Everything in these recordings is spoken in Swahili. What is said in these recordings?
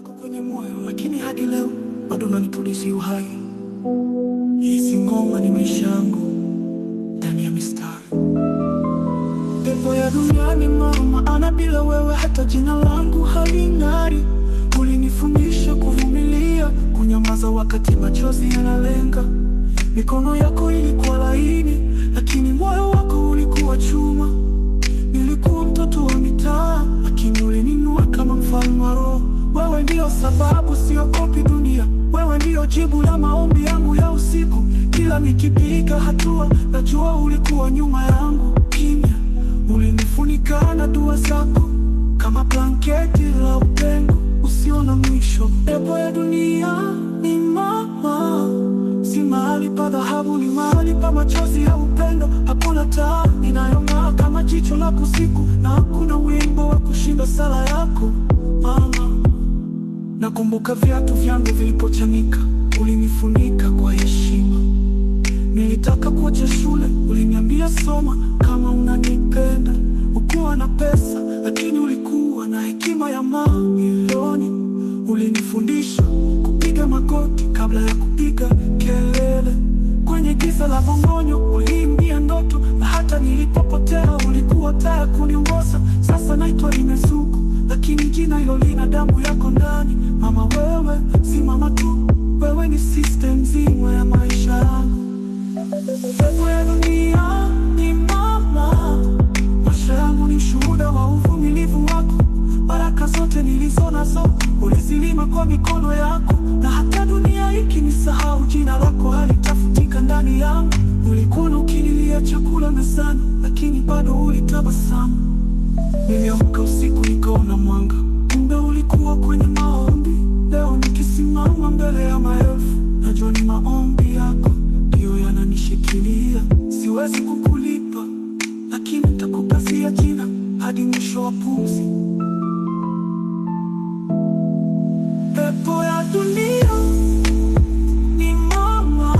lako kwenye moyo, lakini hadi leo bado unanipulizia uhai. Hizi ngoma ni maisha yangu ndani ya mistari. Pepo ya duniani mama, ana bila wewe hata jina langu haling'ari. Ulinifundisha kuvumilia, kunyamaza wakati machozi yanalenga. Mikono yako ilikuwa laini, lakini moyo wako ulikuwa chuma. Nilikuwa mtoto wa mitaa, lakini ulininua kama mfalme wa roho. Wewe ndio sababu siogopi dunia, wewe ndio jibu la maombi yangu ya usiku. Kila nikipiga hatua, najua ulikuwa nyuma yangu. Kimya, ulinifunika na dua zako, kama blanketi la upendo usio na mwisho. Pepo ya dunia ni mama, si mahali pa dhahabu, ni mahali pa machozi ya upendo. Hakuna taa inayong'aa kama jicho lako usiku, na hakuna wimbo wa kushinda sala yako mama. Nakumbuka viatu vyangu vilipochanika, ulinifunika kwa heshima. Nilitaka kuacha shule, uliniambia soma kama unanipenda. Ukuwa na pesa, lakini ulikuwa na hekima ya mamilioni. Ulinifundisha kupiga magoti kabla ya kupiga kelele. Kwenye giza la bongonyo uliimbia ndoto, na hata nilipopotea ulikuwa taa kuniongoza. Sasa naitwa nimezuku, lakini jina hilo lina damu yako ndani. Mama, wewe si mama tu, wewe ni system nzima ya maisha yangu. Pepo ya dunia ni mama, maisha yangu ni shuhuda wa uvumilivu wako. Baraka zote nilizo nazo ulizilima kwa mikono yako, na hata dunia ikinisahau jina lako halitafutika ndani yangu. Ulikuwa ukinilia chakula mezani, lakini bado ulitabasamu. Niliamka usiku nikaona mwanga, kumbe ulikuwa kwenye maombi. Leo nikisimama mbele ya maelfu, najua ni maombi yako ndiyo yananishikilia. Siwezi kukulipa, lakini nitakupazia jina hadi mwisho wa pumzi. Pepo ya dunia ni mama,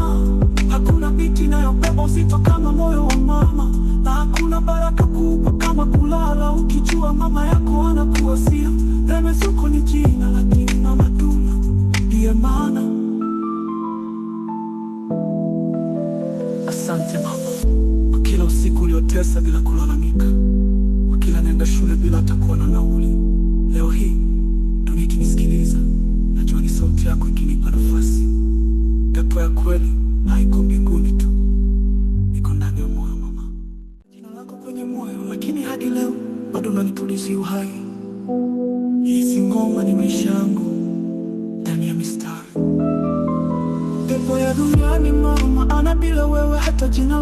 hakuna miti inayobeba uzito kama moyo wa mama, na hakuna baraka kubwa kama kulala ukijua mama yako anakuwasia. Remezuko ni jina, lakini mama Duna ndiye maana. Asante mama, kwa kila usiku uliotesa bila kulalamika, kwa kila nenda shule bila atakuwa na nauli. Leo hii dunia ikinisikiliza, najua ni sauti yako ikinipa nafasi. Pepo ya kweli haiko mbinguni tu, iko ndani ya moyo mama. Jina lako kwenye moyo, lakini hadi leo bado unanipulizia uhai. Hizi ngoma ni maisha yangu ndani ya mistari. Pepo ya duniani mama, ana bila wewe hata jina